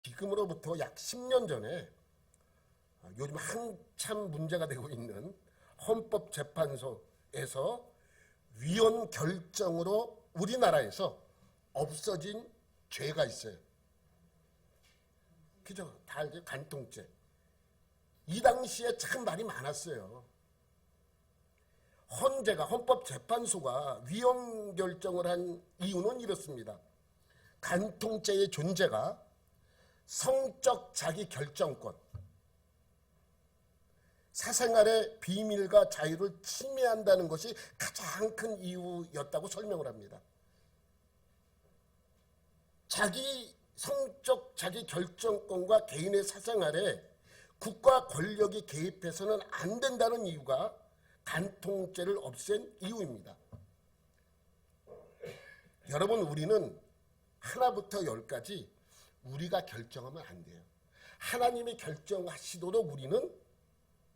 지금으로부터 약 10년 전에 요즘 한참 문제가 되고 있는 헌법재판소에서 위헌 결정으로 우리나라에서 없어진 죄가 있어요. 그죠? 다 알죠? 간통죄. 이 당시에 참 말이 많았어요. 헌법재판소가 위헌 결정을 한 이유는 이렇습니다. 간통죄의 존재가 성적 자기 결정권, 사생활의 비밀과 자유를 침해한다는 것이 가장 큰 이유였다고 설명을 합니다. 성적 자기 결정권과 개인의 사생활에 국가 권력이 개입해서는 안 된다는 이유가 간통죄를 없앤 이유입니다. 여러분, 우리는 하나부터 열까지 우리가 결정하면 안 돼요. 하나님이 결정하시도록 우리는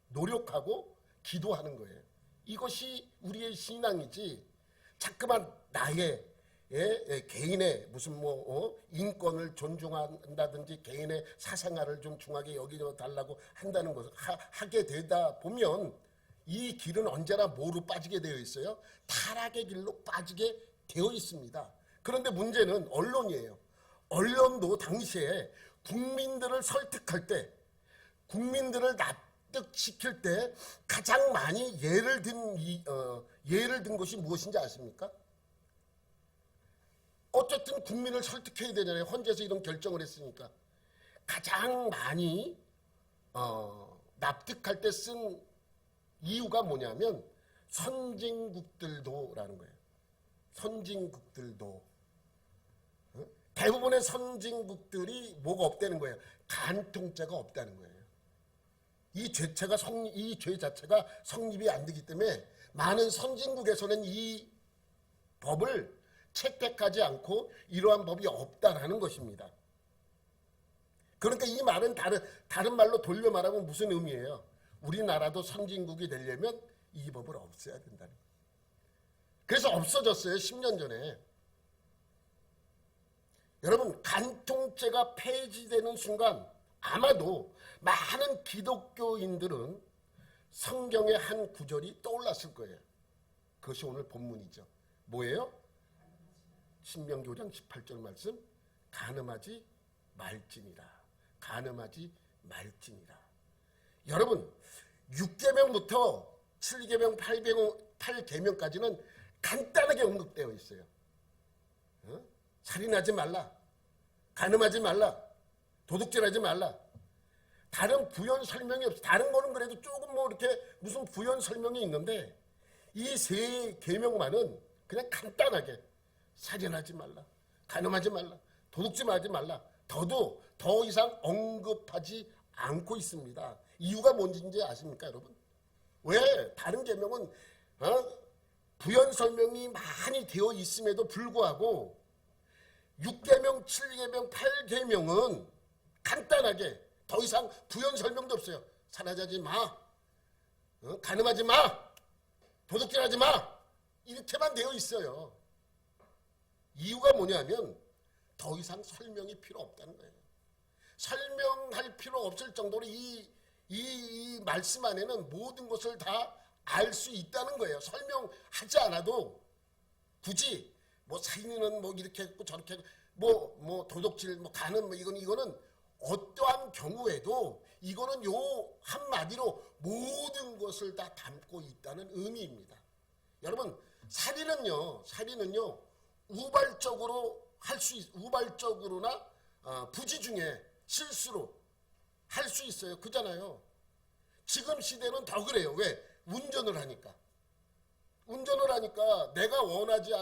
노력하고 기도하는 거예요. 이것이 우리의 신앙이지, 자꾸만 나의 개인의 무슨 인권을 존중한다든지 개인의 사생활을 좀 중하게 여겨달라고 한다는 것을 하게 되다 보면 이 길은 언제나 뭐로 빠지게 되어 있어요? 타락의 길로 빠지게 되어 있습니다. 그런데 문제는 언론이에요. 언론도 당시에 국민들을 설득할 때, 국민들을 납득시킬 때 가장 많이 예를 든 것이 무엇인지 아십니까? 어쨌든 국민을 설득해야 되잖아요. 헌재에서 이런 결정을 했으니까. 가장 많이 납득할 때 쓴 이유가 뭐냐면 선진국들도라는 거예요. 선진국들도. 대부분의 선진국들이 뭐가 없다는 거예요? 간통죄가 없다는 거예요. 이 죄 자체가 성립이 안 되기 때문에 많은 선진국에서는 이 법을 채택하지 않고 이러한 법이 없다라는 것입니다. 그러니까 이 말은 다른 말로 돌려 말하면 무슨 의미예요? 우리나라도 선진국이 되려면 이 법을 없애야 된다는 거예요. 그래서 없어졌어요. 10년 전에. 여러분, 간통죄가 폐지되는 순간 아마도 많은 기독교인들은 성경의 한 구절이 떠올랐을 거예요. 그것이 오늘 본문이죠. 뭐예요? 신명기 5장 18절 말씀, 간음하지 말지니라. 간음하지 말지니라. 여러분, 6계명부터 7계명, 8계명까지는 간단하게 언급되어 있어요. 살인하지 말라, 간음하지 말라, 도둑질하지 말라. 다른 부연 설명이 없어. 다른 거는 그래도 조금 이렇게 무슨 부연 설명이 있는데 이 세 계명만은 그냥 간단하게 살인하지 말라, 간음하지 말라, 도둑질하지 말라. 더 이상 언급하지 않고 있습니다. 이유가 뭔지 아십니까, 여러분? 왜? 다른 계명은 부연 설명이 많이 되어 있음에도 불구하고 6계명, 7계명, 8계명은 간단하게 더 이상 부연 설명도 없어요. 살인하지 마, 간음하지 마, 도둑질하지 마, 이렇게만 되어 있어요. 이유가 뭐냐면 더 이상 설명이 필요 없다는 거예요. 설명할 필요 없을 정도로 이 말씀 안에는 모든 것을 다 알 수 있다는 거예요. 설명하지 않아도 굳이 살인은 이렇게 했고 저렇게 했고 도둑질 간음 이거는 어떠한 경우에도 이거는 요 한마디로 모든 것을 다 담고 있다는 의미입니다. 여러분, 살인은요 우발적으로나 부지 중에 실수로 할 수 있어요. 그잖아요. 지금 시대는 더 그래요. 왜? 운전을 하니까 내가 원하지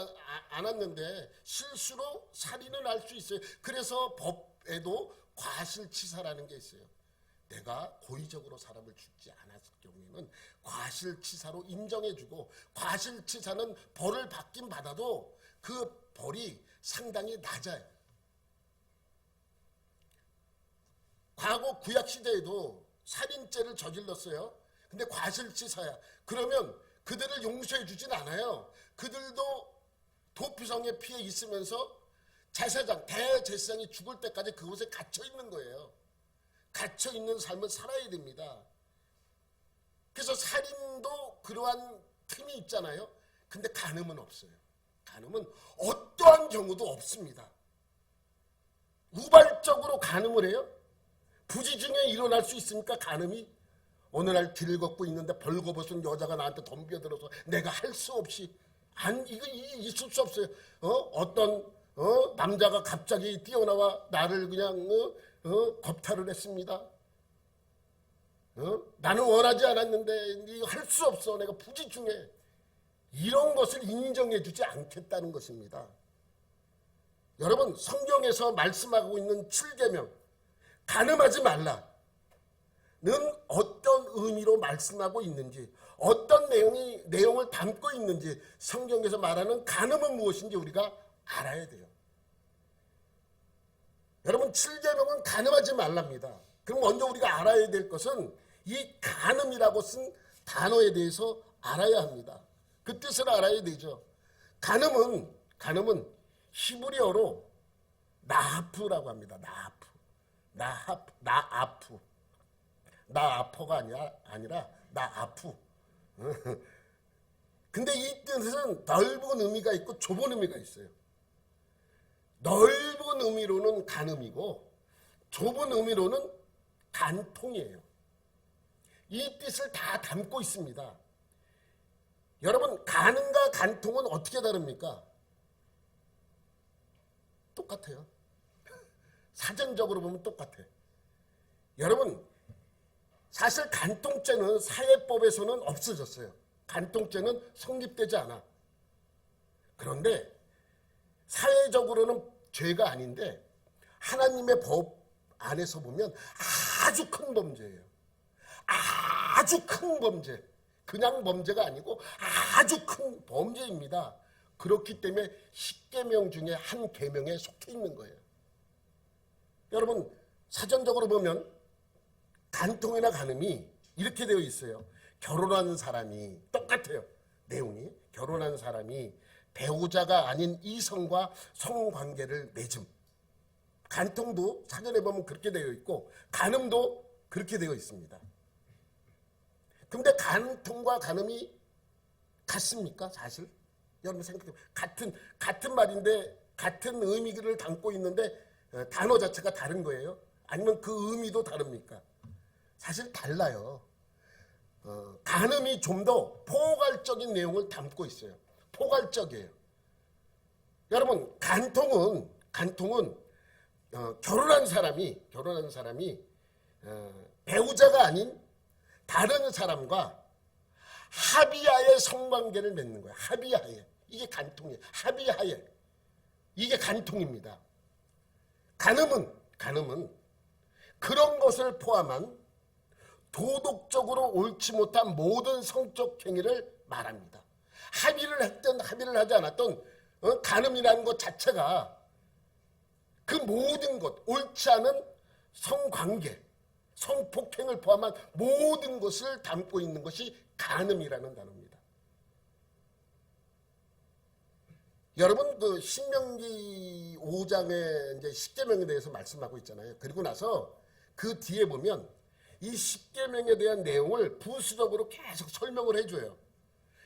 않았는데 실수로 살인을 할 수 있어요. 그래서 법에도 과실치사라는 게 있어요. 내가 고의적으로 사람을 죽지 않았을 경우에는 과실치사로 인정해주고, 과실치사는 벌을 받긴 받아도 그 벌이 상당히 낮아요. 과거 구약시대에도 살인죄를 저질렀어요. 근데 과실치사야. 그러면 그들을 용서해 주진 않아요. 그들도 도피성에 피해 있으면서 제사장, 대제사장이 죽을 때까지 그곳에 갇혀 있는 거예요. 갇혀 있는 삶을 살아야 됩니다. 그래서 살인도 그러한 틈이 있잖아요. 근데 간음은 없어요. 간음은 어떠한 경우도 없습니다. 우발적으로 간음을 해요? 부지 중에 일어날 수 있습니까? 간음이? 어느 날 길을 걷고 있는데 벌거벗은 여자가 나한테 덤벼들어서 내가 할 수 없이 이거 있을 수 없어요. 어떤 남자가 갑자기 뛰어나와 나를 그냥 겁탈을 했습니다. 나는 원하지 않았는데 이거 할 수 없어. 내가 부지 중에. 이런 것을 인정해 주지 않겠다는 것입니다. 여러분, 성경에서 말씀하고 있는 7계명 간음하지 말라는 어떤 의미로 말씀하고 있는지, 어떤 내용을 담고 있는지, 성경에서 말하는 간음은 무엇인지 우리가 알아야 돼요. 여러분, 7계명은 간음하지 말랍니다. 그럼 먼저 우리가 알아야 될 것은 이 간음이라고 쓴 단어에 대해서 알아야 합니다. 그 뜻을 알아야 되죠. 간음은 히브리어로 나하프라고 합니다. 나아프가 아니라 나아프. 근데 이 뜻은 넓은 의미가 있고 좁은 의미가 있어요. 넓은 의미로는 간음이고 좁은 의미로는 간통이에요. 이 뜻을 다 담고 있습니다. 여러분, 간음과 간통은 어떻게 다릅니까? 똑같아요. 사전적으로 보면 똑같아. 여러분, 사실 간통죄는 사회법에서는 없어졌어요. 간통죄는 성립되지 않아. 그런데 사회적으로는 죄가 아닌데 하나님의 법 안에서 보면 아주 큰 범죄예요. 아주 큰 범죄. 그냥 범죄가 아니고 아주 큰 범죄입니다. 그렇기 때문에 10계명 중에 한 계명에 속해 있는 거예요. 여러분, 사전적으로 보면 간통이나 간음이 이렇게 되어 있어요. 결혼한 사람이 똑같아요. 내용이 결혼한 사람이 배우자가 아닌 이성과 성관계를 맺음. 간통도 사전에 보면 그렇게 되어 있고 간음도 그렇게 되어 있습니다. 근데 간통과 간음이 같습니까? 사실 여러분 생각해보면 같은 말인데 같은 의미를 담고 있는데 단어 자체가 다른 거예요? 아니면 그 의미도 다릅니까? 사실 달라요. 간음이 좀 더 포괄적인 내용을 담고 있어요. 포괄적이에요. 여러분, 간통은 결혼한 사람이 배우자가 아닌 다른 사람과 합의하에 성관계를 맺는 거예요. 합의하에. 이게 간통이에요. 합의하에. 이게 간통입니다. 간음은 그런 것을 포함한 도덕적으로 옳지 못한 모든 성적 행위를 말합니다. 합의를 했든 합의를 하지 않았든 간음이라는 것 자체가 그 모든 것, 옳지 않은 성관계, 성폭행을 포함한 모든 것을 담고 있는 것이 간음이라는 단어입니다. 여러분, 그 신명기 5장의 이제 10계명에 대해서 말씀하고 있잖아요. 그리고 나서 그 뒤에 보면 이 10계명에 대한 내용을 부수적으로 계속 설명을 해줘요.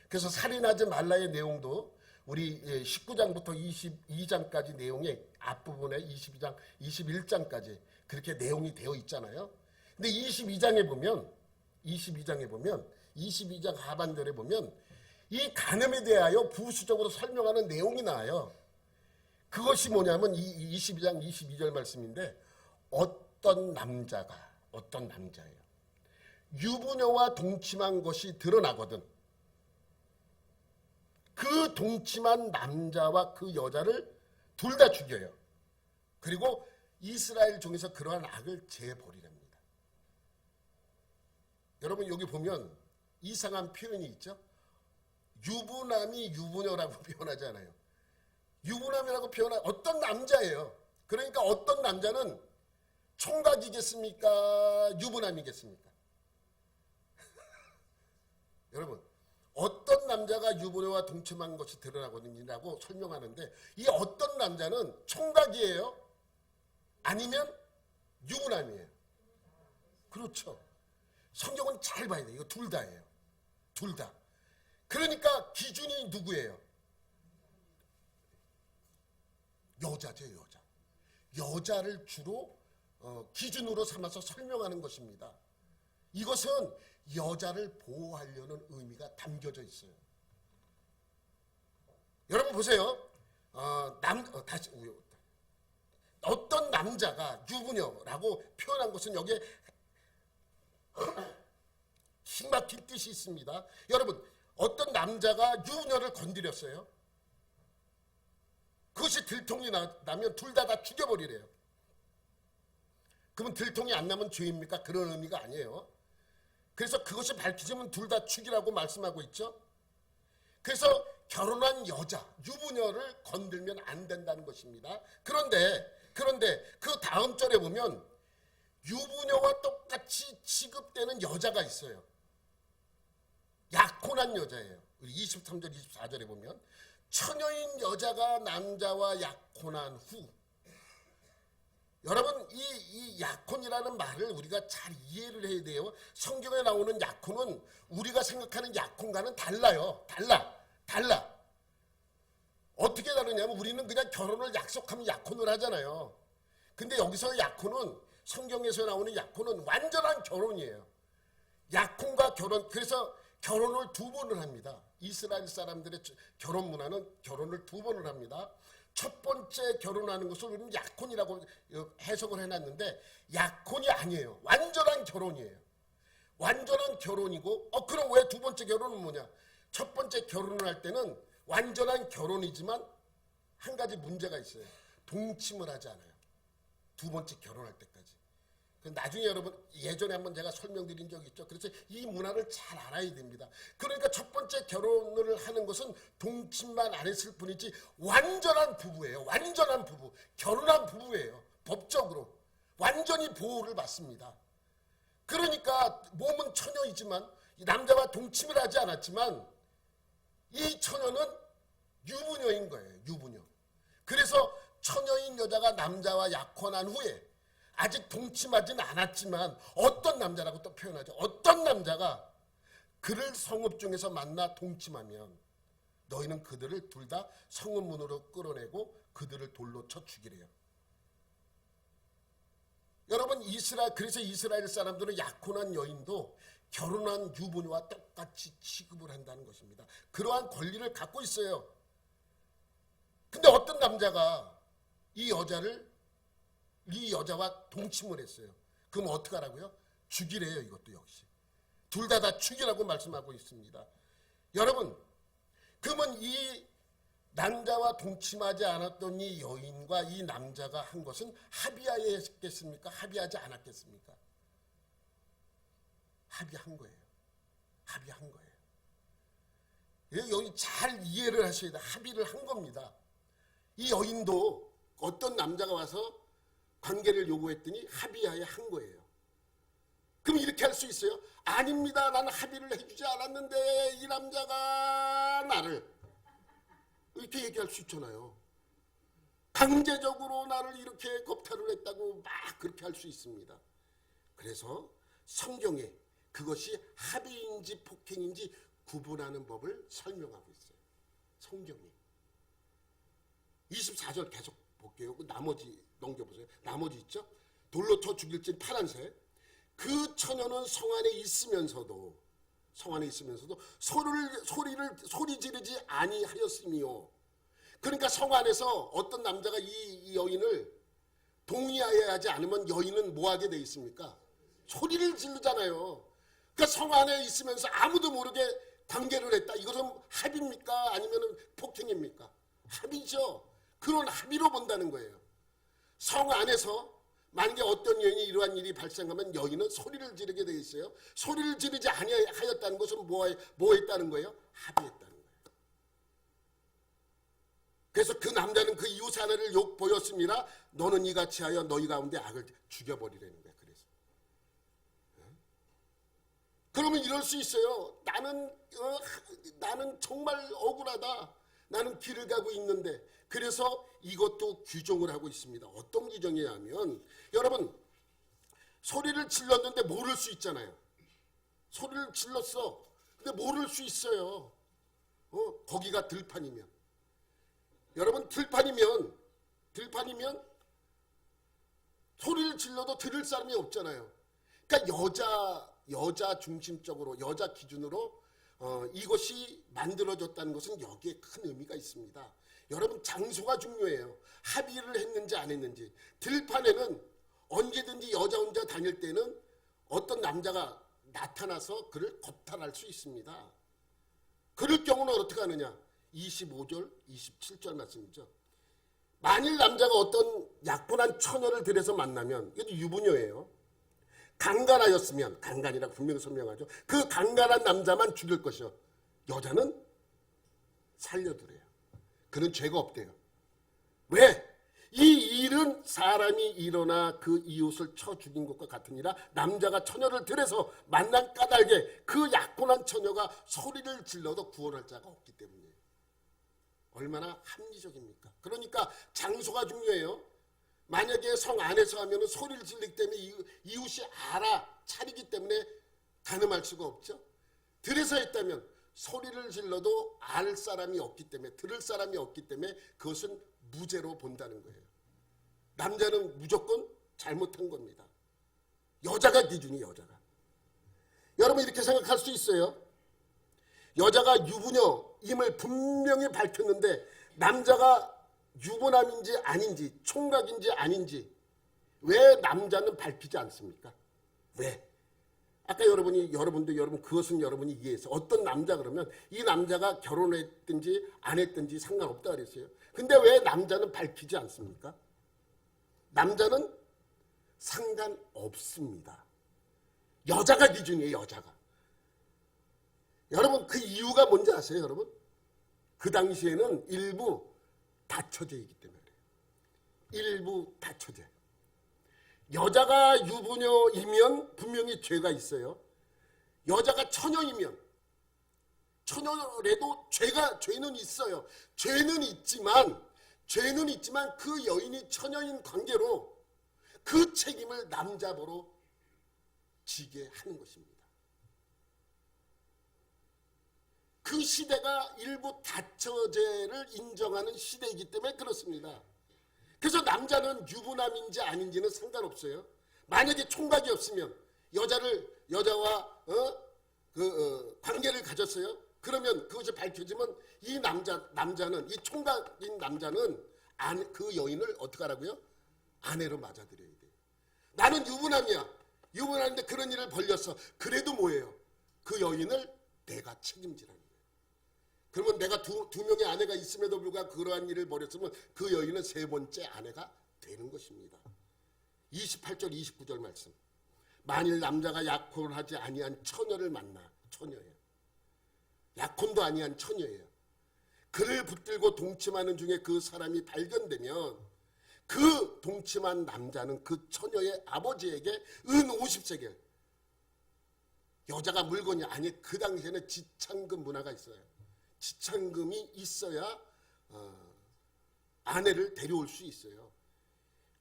그래서 살인하지 말라의 내용도 우리 19장부터 22장까지 내용의 앞부분에 22장, 21장까지 그렇게 내용이 되어 있잖아요. 근데 22장에 보면 22장 하반절에 보면 이 간음에 대하여 부수적으로 설명하는 내용이 나와요. 그것이 뭐냐면 이 22장 22절 말씀인데 어떤 남자예요. 유부녀와 동침한 것이 드러나거든 그 동침한 남자와 그 여자를 둘 다 죽여요. 그리고 이스라엘 중에서 그러한 악을 제버리랍니다. 여러분, 여기 보면 이상한 표현이 있죠. 유부남이 유부녀라고 표현하지 않아요. 유부남이라고 표현한 어떤 남자예요. 그러니까 어떤 남자는 총각이겠습니까? 유부남이겠습니까? 여러분, 어떤 남자가 유부녀와 동침한 것이 드러나거든이라고 설명하는데, 이 어떤 남자는 총각이에요? 아니면 유부남이에요? 그렇죠. 성경은 잘 봐야 돼요. 이거 둘 다예요. 둘 다. 그러니까 기준이 누구예요? 여자죠, 여자. 여자를 주로 기준으로 삼아서 설명하는 것입니다. 이것은 여자를 보호하려는 의미가 담겨져 있어요. 여러분 보세요. 다시 어떤 남자가 유부녀라고 표현한 것은 여기에 힘막힌 뜻이 있습니다. 여러분, 어떤 남자가 유부녀를 건드렸어요. 그것이 들통이 나면 둘 다 죽여버리래요. 그러면 들통이 안 나면 죄입니까? 그런 의미가 아니에요. 그래서 그것이 밝혀지면 둘 다 죽이라고 말씀하고 있죠. 그래서 결혼한 여자, 유부녀를 건들면 안 된다는 것입니다. 그런데 그 다음 절에 보면 유부녀와 똑같이 취급되는 여자가 있어요. 약혼한 여자예요. 23절, 24절에 보면 처녀인 여자가 남자와 약혼한 후. 여러분, 이 약혼이라는 말을 우리가 잘 이해를 해야 돼요. 성경에 나오는 약혼은 우리가 생각하는 약혼과는 달라요. 달라. 어떻게 다르냐면 우리는 그냥 결혼을 약속하면 약혼을 하잖아요. 근데 여기서 약혼은, 성경에서 나오는 약혼은 완전한 결혼이에요. 약혼과 결혼, 그래서 결혼을 두 번을 합니다. 이스라엘 사람들의 결혼 문화는 결혼을 두 번을 합니다. 첫 번째 결혼하는 것을 우리는 약혼이라고 해석을 해놨는데, 약혼이 아니에요. 완전한 결혼이에요. 완전한 결혼이고, 그럼 왜 두 번째 결혼은 뭐냐? 첫 번째 결혼을 할 때는 완전한 결혼이지만 한 가지 문제가 있어요. 동침을 하지 않아요. 두 번째 결혼할 때까지. 나중에 여러분, 예전에 한번 제가 설명드린 적이 있죠. 그래서 이 문화를 잘 알아야 됩니다. 그러니까 첫 번째 결혼을 하는 것은 동침만 안 했을 뿐이지 완전한 부부예요. 완전한 부부. 결혼한 부부예요. 법적으로. 완전히 보호를 받습니다. 그러니까 몸은 처녀이지만, 남자와 동침을 하지 않았지만 이 처녀는 유부녀인 거예요. 유부녀. 그래서 처녀인 여자가 남자와 약혼한 후에 아직 동침하지는 않았지만 어떤 남자라고 또 표현하죠. 어떤 남자가 그를 성읍 중에서 만나 동침하면 너희는 그들을 둘 다 성읍문으로 끌어내고 그들을 돌로 쳐 죽이래요. 여러분, 그래서 이스라엘 사람들은 약혼한 여인도 결혼한 유부녀와 똑같이 취급을 한다는 것입니다. 그러한 권리를 갖고 있어요. 근데 어떤 남자가 이 여자와 동침을 했어요. 그럼 어떻게 하라고요? 죽이래요. 이것도 역시. 둘 다 죽이라고 말씀하고 있습니다. 여러분, 그러면 이 남자와 동침하지 않았던 이 여인과 이 남자가 한 것은 합의하에 했겠습니까? 합의하지 않았겠습니까? 합의한 거예요. 합의한 거예요. 여기 잘 이해를 하셔야 돼요. 합의를 한 겁니다. 이 여인도 어떤 남자가 와서 관계를 요구했더니 합의하에 한 거예요. 그럼 이렇게 할 수 있어요? 아닙니다. 나는 합의를 해주지 않았는데 이 남자가 나를, 이렇게 얘기할 수 있잖아요. 강제적으로 나를 이렇게 겁탈을 했다고 막 그렇게 할 수 있습니다. 그래서 성경에 그것이 합의인지 폭행인지 구분하는 법을 설명하고 있어요. 성경이. 24절 계속 볼게요. 나머지 넘겨보세요. 나머지 있죠? 돌로 쳐 죽일진 파란색. 그 처녀는 성 안에 있으면서도 소리 지르지 아니하였으며. 그러니까 성 안에서 어떤 남자가 이 여인을 동의하여야 하지 않으면 여인은 뭐하게 돼 있습니까? 소리를 지르잖아요. 그러니까 성 안에 있으면서 아무도 모르게 관계를 했다. 이것은 합의입니까? 아니면 폭행입니까? 합의죠. 그런 합의로 본다는 거예요. 성 안에서 만약에 어떤 여인이 이러한 일이 발생하면 여인은 소리를 지르게 되어 있어요. 소리를 지르지 아니하였다는 것은 뭐 했다는 거예요? 합의했다는 거예요. 그래서 그 남자는 그 이웃 사내를 욕보였습니다. 너는 이같이 하여 너희 가운데 악을 죽여버리라는 거예요. 그래서 그러면 이럴 수 있어요. 나는 정말 억울하다. 나는 길을 가고 있는데. 그래서 이것도 규정을 하고 있습니다. 어떤 규정이냐면 여러분 소리를 질렀는데 모를 수 있잖아요. 소리를 질렀어. 근데 모를 수 있어요. 거기가 들판이면. 여러분 들판이면 소리를 질러도 들을 사람이 없잖아요. 그러니까 여자 중심적으로 여자 기준으로 이것이 만들어졌다는 것은 여기에 큰 의미가 있습니다. 여러분 장소가 중요해요. 합의를 했는지 안 했는지. 들판에는 언제든지 여자 혼자 다닐 때는 어떤 남자가 나타나서 그를 겁탈할 수 있습니다. 그럴 경우는 어떻게 하느냐. 25절 27절 말씀이죠. 만일 남자가 어떤 약분한 처녀를 들여서 만나면 이것도 유부녀예요. 강간하였으면, 강간이라고 분명히 설명하죠. 그 강간한 남자만 죽일 것이요. 여자는 살려두래요. 그는 죄가 없대요. 왜? 이 일은 사람이 일어나 그 이웃을 쳐 죽인 것과 같으니라. 남자가 처녀를 들여서 만난 까닭에 그 약혼한 처녀가 소리를 질러도 구원할 자가 없기 때문이에요. 얼마나 합리적입니까? 그러니까 장소가 중요해요. 만약에 성 안에서 하면 소리를 질리기 때문에 이웃이 알아차리기 때문에 가늠할 수가 없죠. 들에서 했다면 소리를 질러도 알 사람이 없기 때문에, 들을 사람이 없기 때문에 그것은 무죄로 본다는 거예요. 남자는 무조건 잘못한 겁니다. 여자가 기준이 여자가. 여러분 이렇게 생각할 수 있어요. 여자가 유부녀임을 분명히 밝혔는데 남자가 유부남인지 아닌지 총각인지 아닌지 왜 남자는 밝히지 않습니까? 왜? 아까 여러분도 그것은 여러분이 이해해서 어떤 남자 그러면 이 남자가 결혼했든지 안 했든지 상관없다 그랬어요. 근데 왜 남자는 밝히지 않습니까? 남자는 상관없습니다. 여자가 기준이에요. 여자가. 여러분 그 이유가 뭔지 아세요? 여러분 그 당시에는 일부 다처제이기 때문에 그래요. 일부 다처제. 여자가 유부녀이면 분명히 죄가 있어요. 여자가 처녀이면 처녀라도 죄는 있어요. 죄는 있지만 그 여인이 처녀인 관계로 그 책임을 남자보로 지게 하는 것입니다. 그 시대가 일부 다처제를 인정하는 시대이기 때문에 그렇습니다. 그래서 남자는 유부남인지 아닌지는 상관없어요. 만약에 총각이 없으면 여자와 관계를 가졌어요. 그러면 그것이 밝혀지면 이 남자는 이 총각인 남자는 그 여인을 어떻게 하라고요? 아내로 맞아들여야 돼요. 나는 유부남인데 그런 일을 벌렸어. 그래도 뭐예요? 그 여인을 내가 책임지라는 거예요. 그러면 내가 두 명의 아내가 있음에도 불구하고 그러한 일을 벌였으면 그 여인은 세 번째 아내가 되는 것입니다. 28절 29절 말씀. 만일 남자가 약혼을 하지 아니한 처녀를 만나, 처녀예요. 약혼도 아니한 처녀예요. 그를 붙들고 동침하는 중에 그 사람이 발견되면 그 동침한 남자는 그 처녀의 아버지에게 은 50세겔, 여자가 물건이 아니 그 당시에는 지참금 문화가 있어요. 지참금이 있어야 아내를 데려올 수 있어요.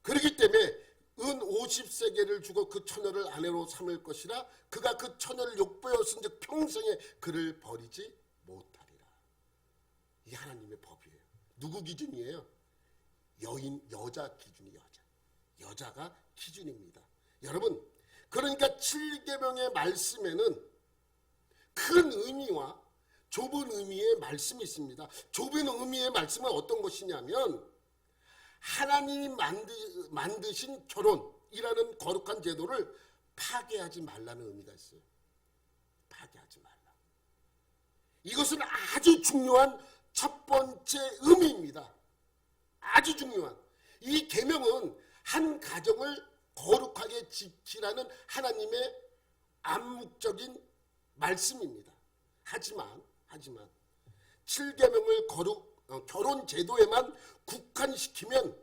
그렇기 때문에 은 50세겔을 주고 그 처녀를 아내로 삼을 것이라. 그가 그 처녀를 욕보였은즉 평생에 그를 버리지 못하리라. 이 하나님의 법이에요. 누구 기준이에요? 여자 기준이 여자가 기준입니다. 여러분 그러니까 7계명의 말씀에는 큰 의미와 좁은 의미의 말씀이 있습니다. 좁은 의미의 말씀은 어떤 것이냐면 하나님이 만드신 결혼이라는 거룩한 제도를 파괴하지 말라는 의미가 있어요. 파괴하지 말라. 이것은 아주 중요한 첫 번째 의미입니다. 아주 중요한. 이 계명은 한 가정을 거룩하게 지키라는 하나님의 암묵적인 말씀입니다. 하지만 7계명을 결혼 제도에만 국한시키면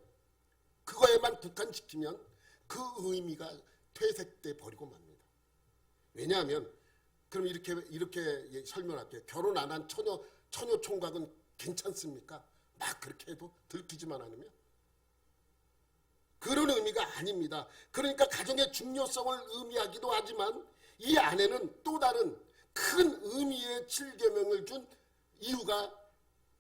그 의미가 퇴색돼 버리고 맙니다. 왜냐하면 그럼 이렇게 설명할게요. 결혼 안 한 처녀 총각은 괜찮습니까? 막 그렇게 해도 들키지만 않으면? 그런 의미가 아닙니다. 그러니까 가정의 중요성을 의미하기도 하지만 이 안에는 또 다른 큰 의미의 7계명을 준 이유가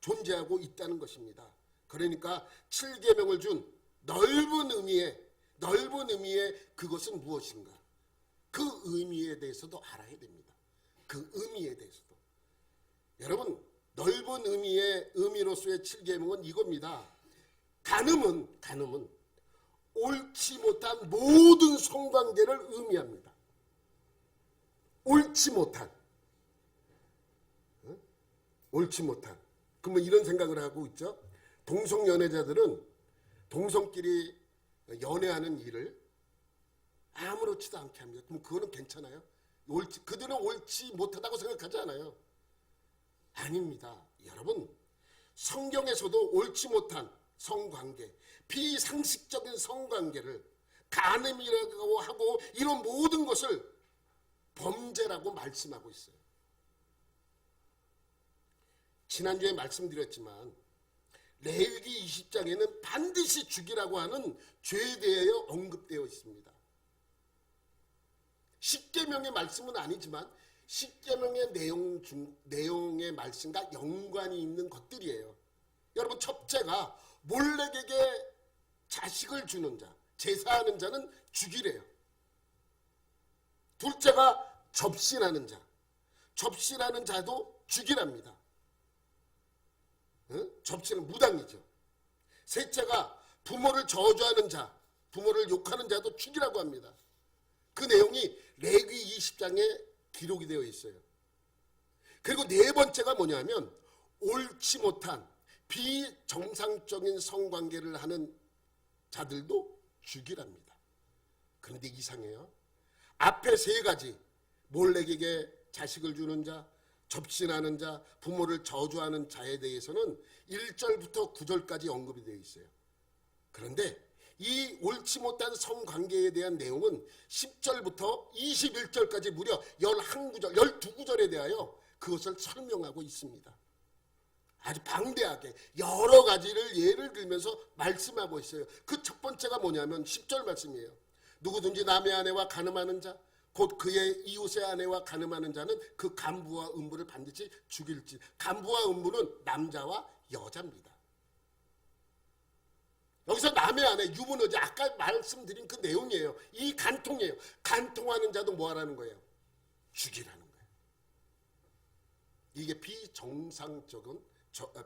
존재하고 있다는 것입니다. 그러니까 7계명을 준 넓은 의미의 그것은 무엇인가? 그 의미에 대해서도 알아야 됩니다. 그 의미에 대해서도. 여러분, 넓은 의미로서의 7계명은 이겁니다. 간음은 옳지 못한 모든 성관계를 의미합니다. 옳지 못한. 그러면 이런 생각을 하고 있죠. 동성연애자들은 동성끼리 연애하는 일을 아무렇지도 않게 합니다. 그럼 그거는 괜찮아요? 그들은 옳지 못하다고 생각하지 않아요. 아닙니다. 여러분, 성경에서도 옳지 못한 성관계, 비상식적인 성관계를 간음이라고 하고 이런 모든 것을 범죄라고 말씀하고 있어요. 지난주에 말씀드렸지만 레위기 20장에는 반드시 죽이라고 하는 죄에 대하여 언급되어 있습니다. 십계명의 말씀은 아니지만 십계명의 내용의 말씀과 연관이 있는 것들이에요. 여러분, 첫째가 몰렉에게 자식을 주는 자, 제사하는 자는 죽이래요. 둘째가 접신하는 자, 접신하는 자도 죽이랍니다. 접신은 무당이죠. 셋째가 부모를 저주하는 자, 부모를 욕하는 자도 죽이라고 합니다. 그 내용이 레위기 20장에 기록이 되어 있어요. 그리고 네 번째가 뭐냐면 옳지 못한 비정상적인 성관계를 하는 자들도 죽이랍니다. 그런데 이상해요. 앞에 세 가지, 몰렉에게 자식을 주는 자, 접신하는 자, 부모를 저주하는 자에 대해서는 1절부터 9절까지 언급이 되어 있어요. 그런데 이 옳지 못한 성관계에 대한 내용은 10절부터 21절까지 무려 11구절, 12구절에 대하여 그것을 설명하고 있습니다. 아주 방대하게 여러 가지를 예를 들면서 말씀하고 있어요. 그 첫 번째가 뭐냐면 10절 말씀이에요. 누구든지 남의 아내와 간음하는 자, 곧 그의 이웃의 아내와 간음하는 자는 그 간부와 음부를 반드시 죽일지. 간부와 음부는 남자와 여자입니다. 여기서 남의 아내, 유부녀지, 아까 말씀드린 그 내용이에요. 이 간통이에요. 간통하는 자도 뭐 하라는 거예요? 죽이라는 거예요. 이게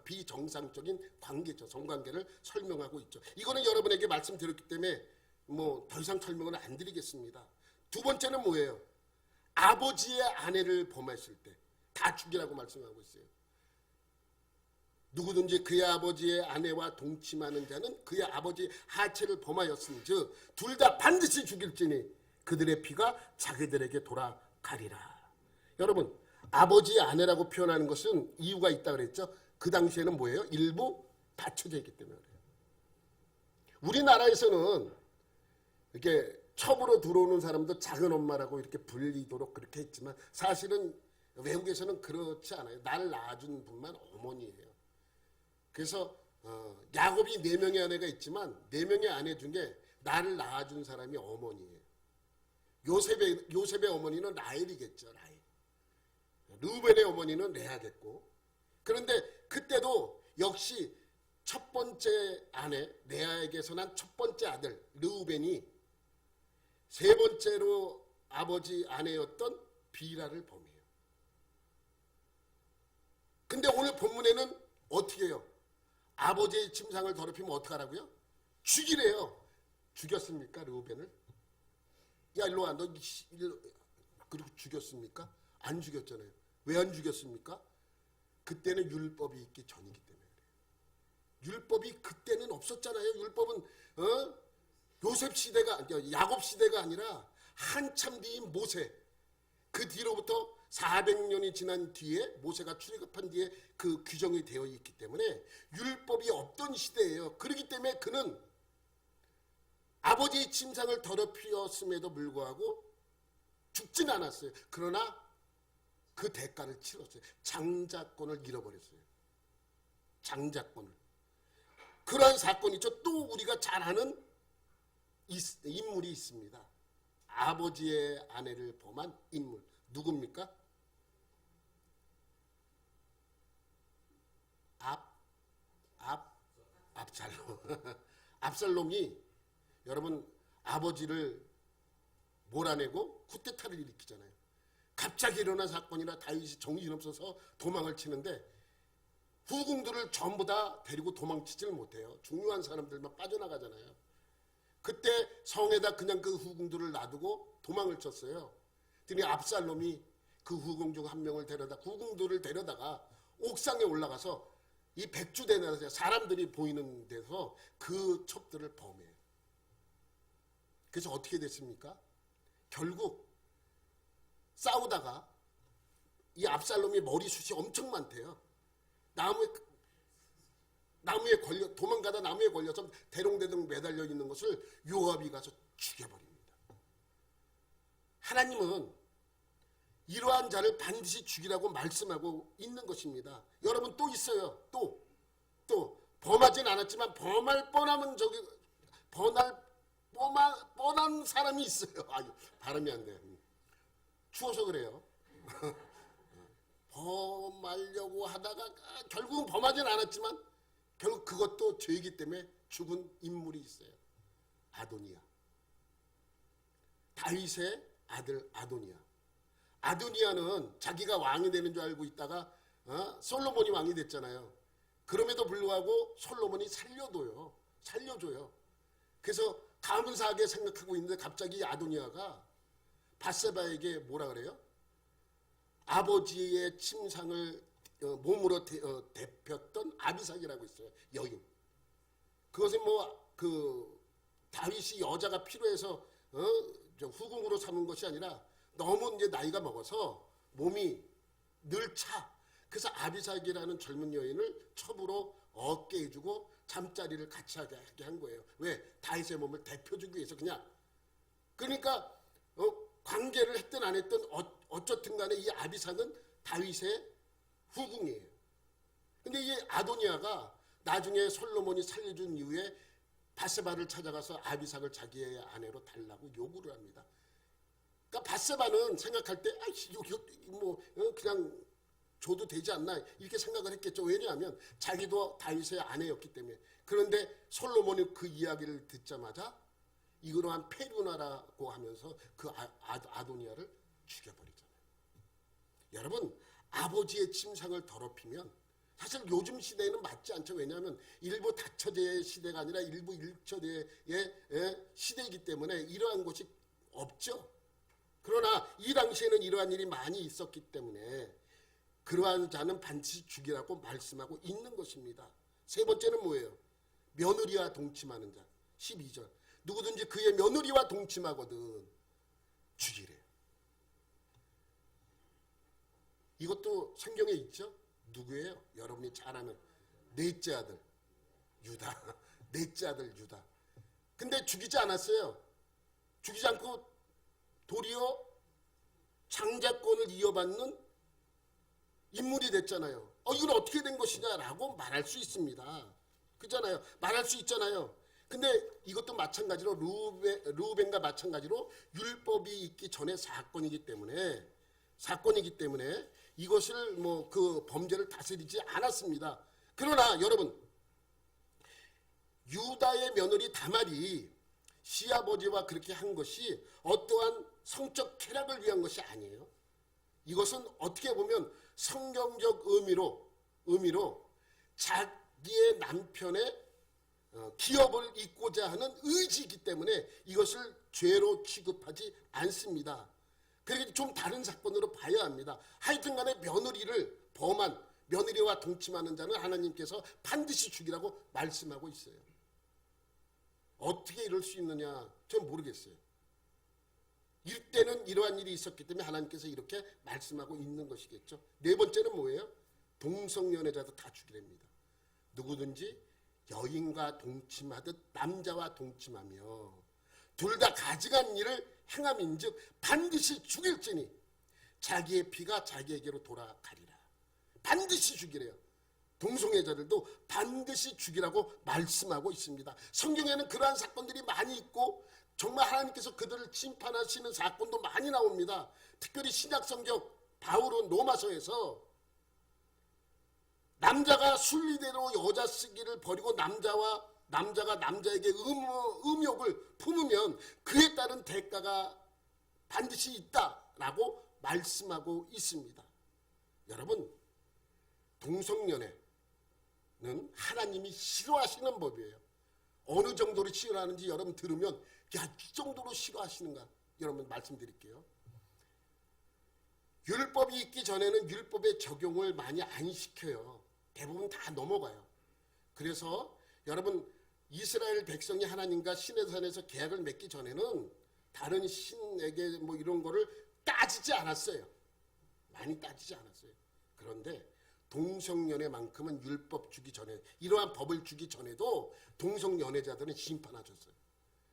비정상적인 관계죠. 성관계를 설명하고 있죠. 이거는 여러분에게 말씀드렸기 때문에 뭐 더 이상 설명을 안 드리겠습니다. 두 번째는 뭐예요? 아버지의 아내를 범했을 때 다 죽이라고 말씀하고 있어요. 누구든지 그의 아버지의 아내와 동침하는 자는 그의 아버지의 하체를 범하였으니 즉 둘 다 반드시 죽일지니 그들의 피가 자기들에게 돌아가리라. 여러분, 아버지의 아내라고 표현하는 것은 이유가 있다 그랬죠. 그 당시에는 뭐예요? 일부 받쳐져 있기 때문에 그래요. 우리나라에서는 이렇게 첩으로 들어오는 사람도 작은 엄마라고 이렇게 불리도록 그렇게 했지만 사실은 외국에서는 그렇지 않아요. 나를 낳아준 분만 어머니예요. 그래서 야곱이 4명의 아내가 있지만 4명의 아내 중에 나를 낳아준 사람이 어머니예요. 요셉의 어머니는 라헬이겠죠. 라헬. 르우벤의 어머니는 레아겠고. 그런데 그때도 역시 첫 번째 아내 레아에게서 난 첫 번째 아들 르우벤이 세 번째로 아버지 아내였던 비라를 범해요. 근데 오늘 본문에는 어떻게 해요? 아버지의 침상을 더럽히면 어떡하라고요? 죽이래요. 죽였습니까? 르우벤을? 야, 일로 와. 너 그리고 죽였습니까? 안 죽였잖아요. 왜 안 죽였습니까? 그때는 율법이 있기 전이기 때문에 그래요. 율법이 그때는 없었잖아요. 율법은 요셉 시대가, 야곱 시대가 아니라 한참 뒤인 모세, 그 뒤로부터 400년이 지난 뒤에 모세가 출애굽한 뒤에 그 규정이 되어 있기 때문에 율법이 없던 시대예요. 그렇기 때문에 그는 아버지의 침상을 더럽히었음에도 불구하고 죽진 않았어요. 그러나 그 대가를 치렀어요. 장자권을 잃어버렸어요. 장자권을. 그러한 사건이 있죠. 또 우리가 잘 아는 인물이 있습니다. 아버지의 아내를 범한 인물. 누굽니까? 압살롬. 압살롬이 여러분 아버지를 몰아내고 쿠데타를 일으키잖아요. 갑자기 일어난 사건이라 다윗이 정신없어서 도망을 치는데 후궁들을 전부 다 데리고 도망치지를 못해요. 중요한 사람들만 빠져나가잖아요. 그때 성에다 그냥 그 후궁들을 놔두고 도망을 쳤어요. 그랬더니 압살롬이 그 후궁 중 한 명을 후궁들을 데려다가 옥상에 올라가서 이 백주대나 사람들이 보이는 데서 그 첩들을 범해요. 그래서 어떻게 됐습니까? 결국 싸우다가 이 압살롬이 머리숱이 엄청 많대요. 나무에 걸려 도망가다 나무에 걸려서 대롱대롱 매달려 있는 것을 요압이 가서 죽여버립니다. 하나님은 이러한 자를 반드시 죽이라고 말씀하고 있는 것입니다. 여러분 또 있어요. 또 범하진 않았지만 범할 뻔하면 뻔한 사람이 있어요. 아유, 발음이 안 돼. 추워서 그래요. 범하려고 하다가 결국은 범하진 않았지만 결국 그것도 죄이기 때문에 죽은 인물이 있어요. 아도니아. 다윗의 아들 아도니아. 아도니아는 자기가 왕이 되는 줄 알고 있다가 솔로몬이 왕이 됐잖아요. 그럼에도 불구하고 솔로몬이 살려줘요. 그래서 감사하게 생각하고 있는데 갑자기 아도니아가 밧세바에게 뭐라 그래요? 아버지의 침상을 몸으로 데폈던 아비삭이라고 있어요. 여인. 그것은 다윗이 여자가 필요해서 후궁으로 삼은 것이 아니라 너무 이제 나이가 먹어서 몸이 늘 차. 그래서 아비삭이라는 젊은 여인을 첩으로 얻게 해주고 잠자리를 같이 하게 한 거예요. 왜? 다윗의 몸을 데펴주기 위해서 그냥. 그러니까 관계를 했든 안 했든 어쨌든 간에 이 아비삭은 다윗의 후궁이에요. 근데 이 아도니아가 나중에 솔로몬이 살려준 이후에 밧세바를 찾아가서 아비삭을 자기의 아내로 달라고 요구를 합니다. 그러니까 밧세바는 생각할 때 그냥 줘도 되지 않나 이렇게 생각을 했겠죠. 왜냐하면 자기도 다윗의 아내였기 때문에. 그런데 솔로몬이 그 이야기를 듣자마자 이러한 페류나라고 하면서 그 아도니아를 죽여버리잖아요. 여러분 아버지의 침상을 더럽히면 사실 요즘 시대에는 맞지 않죠. 왜냐하면 일부 다처제의 시대가 아니라 일부 일처제의 시대이기 때문에 이러한 것이 없죠. 그러나 이 당시에는 이러한 일이 많이 있었기 때문에 그러한 자는 반드시 죽이라고 말씀하고 있는 것입니다. 세 번째는 뭐예요? 며느리와 동침하는 자. 12절. 누구든지 그의 며느리와 동침하거든 죽이래요. 이것도 성경에 있죠? 누구예요? 여러분이 잘 아는 넷째 아들 유다. 넷째 아들 유다. 근데 죽이지 않았어요. 죽이지 않고 도리어 장자권을 이어받는 인물이 됐잖아요. 이건 어떻게 된 것이냐라고 말할 수 있습니다. 그잖아요. 말할 수 있잖아요. 근데 이것도 마찬가지로 루벤과 마찬가지로 율법이 있기 전에 사건이기 때문에 이것을 그 범죄를 다스리지 않았습니다. 그러나 여러분 유다의 며느리 다말이 시아버지와 그렇게 한 것이 어떠한 성적 쾌락을 위한 것이 아니에요. 이것은 어떻게 보면 성경적 의미로 자기의 남편의 기업을 잇고자 하는 의지이기 때문에 이것을 죄로 취급하지 않습니다. 그러니까 좀 다른 사건으로 봐야 합니다. 하여튼 간에 며느리를 범한 며느리와 동침하는 자는 하나님께서 반드시 죽이라고 말씀하고 있어요. 어떻게 이럴 수 있느냐 전 모르겠어요. 이때는 이러한 일이 있었기 때문에 하나님께서 이렇게 말씀하고 있는 것이겠죠. 네 번째는 뭐예요? 동성연애자도 다 죽이랍니다. 누구든지 여인과 동침하듯 남자와 동침하며 둘 다 가증한 일을 행함인즉 반드시 죽일지니 자기의 피가 자기에게로 돌아가리라. 반드시 죽이래요. 동성애자들도 반드시 죽이라고 말씀하고 있습니다. 성경에는 그러한 사건들이 많이 있고 정말 하나님께서 그들을 심판하시는 사건도 많이 나옵니다. 특별히 신약성경 바울은 로마서에서 남자가 순리대로 여자 쓰기를 버리고 남자가 남자에게 음욕을 품으면 그에 따른 대가가 반드시 있다라고 말씀하고 있습니다. 여러분, 동성연애는 하나님이 싫어하시는 법이에요. 어느 정도로 싫어하는지 여러분 들으면 야, 이 정도로 싫어하시는가? 여러분 말씀드릴게요. 율법이 있기 전에는 율법의 적용을 많이 안 시켜요. 대부분 다 넘어가요. 그래서 여러분 이스라엘 백성이 하나님과 신의 산에서 계약을 맺기 전에는 다른 신에게 뭐 이런 거를 따지지 않았어요. 많이 따지지 않았어요. 그런데 동성연애만큼은 율법 주기 전에 이러한 법을 주기 전에도 동성연애자들은 심판하셨어요.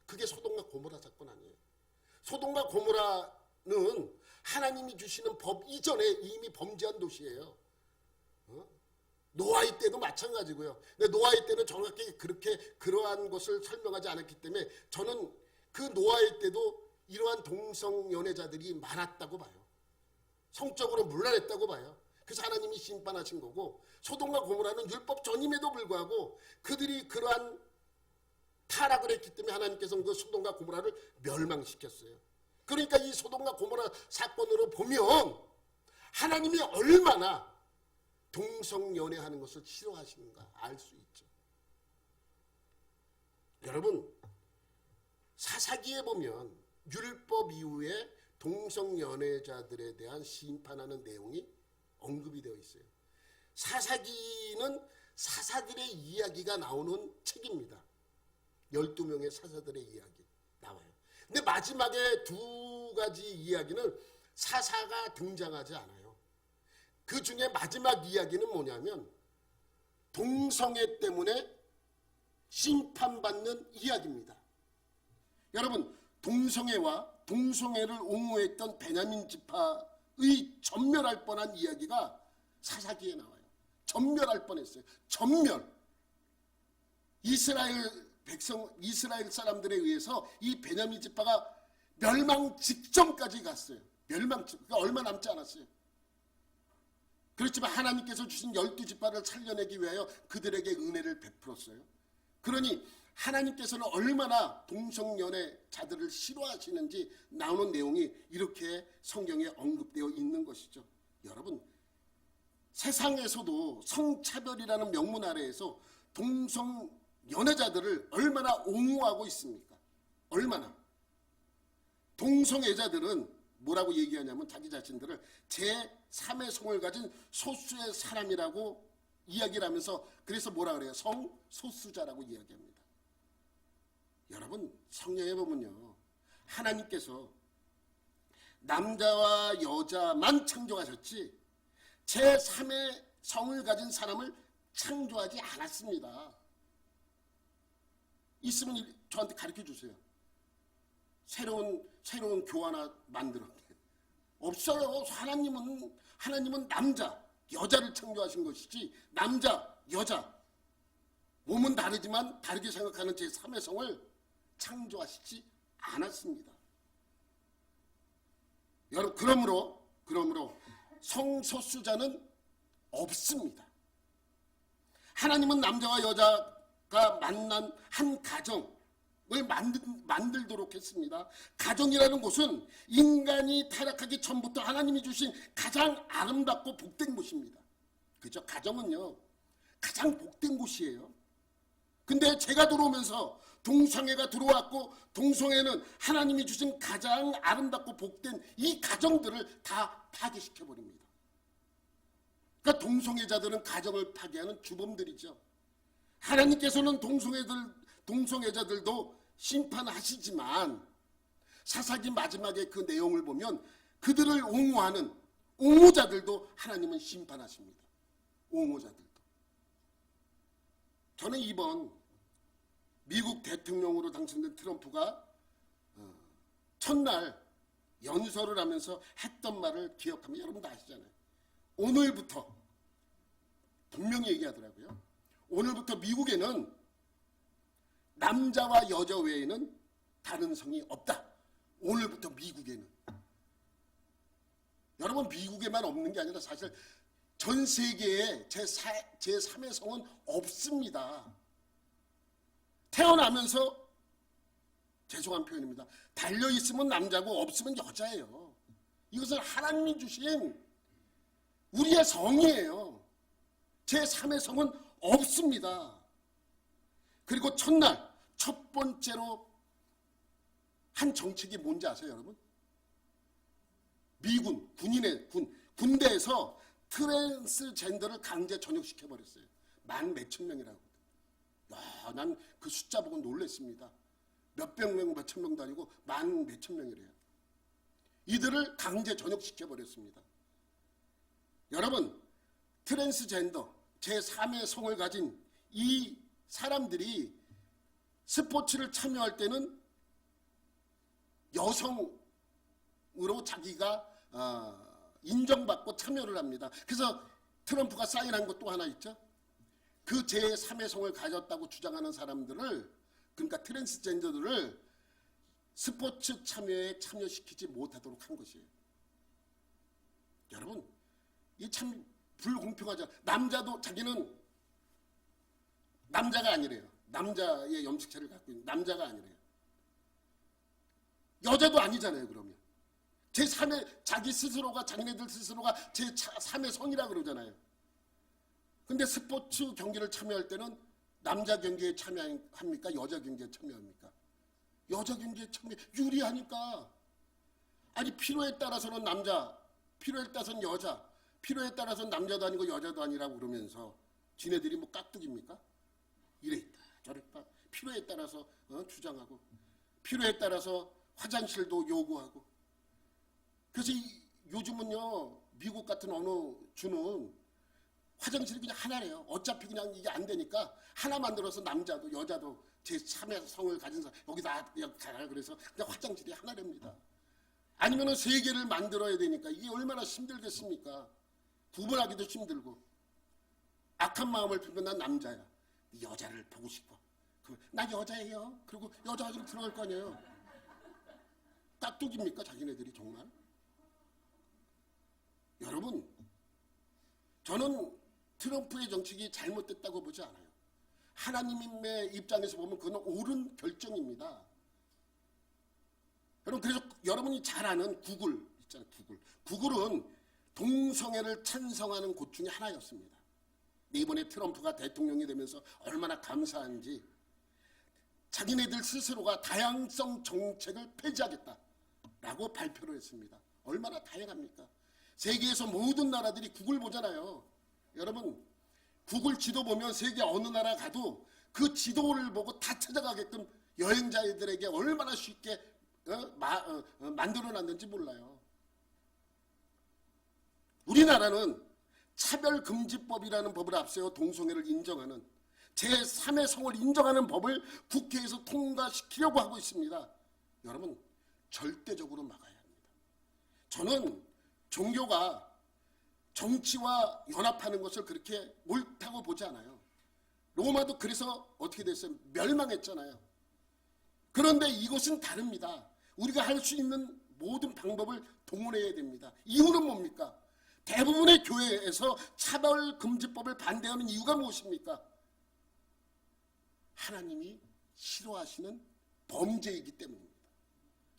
그게 소돔과 고모라 사건 아니에요. 소돔과 고모라는 하나님이 주시는 법 이전에 이미 범죄한 도시예요. 노아의 때도 마찬가지고요. 근데 노아의 때는 정확히 그렇게 그러한 것을 설명하지 않았기 때문에 저는 그 노아의 때도 이러한 동성연애자들이 많았다고 봐요. 성적으로 문란했다고 봐요. 그래서 하나님이 심판하신 거고, 소돔과 고모라는 율법 전임에도 불구하고 그들이 그러한 타락을 했기 때문에 하나님께서는 그 소돔과 고모라를 멸망시켰어요. 그러니까 이 소돔과 고모라 사건으로 보면 하나님이 얼마나 동성연애하는 것을 싫어하시는가 알 수 있죠. 여러분, 사사기에 보면 율법 이후에 동성연애자들에 대한 심판하는 내용이 언급이 되어 있어요. 사사기는 사사들의 이야기가 나오는 책입니다. 12명의 사사들의 이야기 나와요. 근데 마지막에 두 가지 이야기는 사사가 등장하지 않아요. 그 중에 마지막 이야기는 뭐냐면 동성애 때문에 심판받는 이야기입니다. 여러분, 동성애와 동성애를 옹호했던 베냐민 지파의 전멸할 뻔한 이야기가 사사기에 나와요. 전멸할 뻔했어요. 전멸. 이스라엘 사람들에 의해서 이 베냐민 지파가 멸망 직전까지 갔어요. 그러니까 얼마 남지 않았어요. 그렇지만 하나님께서 주신 12지파를 살려내기 위하여 그들에게 은혜를 베풀었어요. 그러니 하나님께서는 얼마나 동성연애자들을 싫어하시는지 나오는 내용이 이렇게 성경에 언급되어 있는 것이죠. 여러분, 세상에서도 성차별이라는 명문 아래에서 동성연애자들을 얼마나 옹호하고 있습니까? 얼마나. 동성애자들은 뭐라고 얘기하냐면 자기 자신들을 제3의 성을 가진 소수의 사람이라고 이야기를 하면서 그래서 뭐라 그래요? 성소수자라고 이야기합니다. 여러분, 성경에 보면요, 하나님께서 남자와 여자만 창조하셨지 제3의 성을 가진 사람을 창조하지 않았습니다. 있으면 저한테 가르쳐 주세요. 새로운 교 하나 만들었대. 없어요. 하나님은 남자, 여자를 창조하신 것이지 남자, 여자 몸은 다르지만 다르게 생각하는 제3의 성을 창조하시지 않았습니다. 여러분, 그러므로 성소수자는 없습니다. 하나님은 남자와 여자가 만난 한 가정을 만들도록 했습니다. 가정이라는 곳은 인간이 타락하기 전부터 하나님이 주신 가장 아름답고 복된 곳입니다. 그죠? 가정은요, 가장 복된 곳이에요. 근데 제가 들어오면서 동성애가 들어왔고, 동성애는 하나님이 주신 가장 아름답고 복된 이 가정들을 다 파괴시켜버립니다. 그러니까 동성애자들은 가정을 파괴하는 주범들이죠. 하나님께서는 동성애자들도 심판하시지만 사사기 마지막에 그 내용을 보면 그들을 옹호하는 옹호자들도 하나님은 심판하십니다. 옹호자들도. 저는 이번 미국 대통령으로 당선된 트럼프가 첫날 연설을 하면서 했던 말을 기억하면 여러분 다 아시잖아요. 오늘부터 분명히 얘기하더라고요. 오늘부터 미국에는 남자와 여자 외에는 다른 성이 없다. 오늘부터 미국에는. 여러분, 미국에만 없는 게 아니라 사실 전 세계에 제3의 성은 없습니다. 태어나면서, 죄송한 표현입니다, 달려있으면 남자고 없으면 여자예요. 이것은 하나님이 주신 우리의 성이에요. 제3의 성은 없습니다. 그리고 첫날 첫 번째로 한 정책이 뭔지 아세요, 여러분? 미군, 군대에서 트랜스젠더를 강제 전역시켜 버렸어요. 만 몇천 명이라고. 야, 난 그 숫자 보고 놀랐습니다. 몇백 명, 몇천 명도 아니고 만 몇천 명이래요. 이들을 강제 전역시켜 버렸습니다. 여러분, 트랜스젠더 제3의 성을 가진 이 사람들이 스포츠를 참여할 때는 여성으로 자기가 인정받고 참여를 합니다. 그래서 트럼프가 사인한 것도 하나 있죠. 그 제3의 성을 가졌다고 주장하는 사람들을, 그러니까 트랜스젠더들을 스포츠 참여에 참여시키지 못하도록 한 것이에요. 여러분, 이 참 불공평하죠. 남자도 자기는 남자가 아니래요. 남자의 염색체를 갖고 있는 남자가 아니래요. 여자도 아니잖아요. 그러면 제3의, 자기 스스로가, 자기네들 스스로가 제3의 성이라 그러잖아요. 근데 스포츠 경기를 참여할 때는 남자 경기에 참여합니까? 여자 경기에 참여합니까? 여자 경기에 참여, 유리하니까. 아니, 필요에 따라서는 남자, 필요에 따라서는 여자, 필요에 따라서는 남자도 아니고 여자도 아니라고 그러면서 지네들이 뭐 깍두기입니까? 이래 있다 저래 있다. 필요에 따라서 주장하고, 필요에 따라서 화장실도 요구하고. 그래서 요즘은요, 미국 같은 어느 주는 화장실이 그냥 하나래요. 어차피 그냥 이게 안 되니까 하나 만들어서 남자도 여자도 제3의 성을 가진 사람 여기다 가라 그래서 그냥 화장실이 하나랍니다. 아니면은 세 개를 만들어야 되니까 이게 얼마나 힘들겠습니까? 구분하기도 힘들고. 악한 마음을 품면 난 남자야. 여자를 보고 싶어. 나 여자예요. 그리고 여자가 좀 들어갈 거 아니에요. 깍두기입니까? 자기네들이 정말. 여러분, 저는 트럼프의 정책이 잘못됐다고 보지 않아요. 하나님의 입장에서 보면 그건 옳은 결정입니다. 여러분, 그래서 여러분이 잘 아는 구글 있잖아요. 구글은 동성애를 찬성하는 곳 중에 하나였습니다. 이번에 트럼프가 대통령이 되면서 얼마나 감사한지 자기네들 스스로가 다양성 정책을 폐지하겠다라고 발표를 했습니다. 얼마나 다양합니까? 세계에서 모든 나라들이 구글 보잖아요. 여러분, 구글 지도 보면 세계 어느 나라 가도 그 지도를 보고 다 찾아가게끔 여행자들에게 얼마나 쉽게 만들어놨는지 몰라요. 우리나라는 차별금지법이라는 법을 앞세워 동성애를 인정하는 제3의 성을 인정하는 법을 국회에서 통과시키려고 하고 있습니다. 여러분, 절대적으로 막아야 합니다. 저는 종교가 정치와 연합하는 것을 그렇게 옳다고 보지 않아요. 로마도 그래서 어떻게 됐어요? 멸망했잖아요. 그런데 이것은 다릅니다. 우리가 할 수 있는 모든 방법을 동원해야 됩니다. 이유는 뭡니까? 대부분의 교회에서 차별금지법을 반대하는 이유가 무엇입니까? 하나님이 싫어하시는 범죄이기 때문입니다.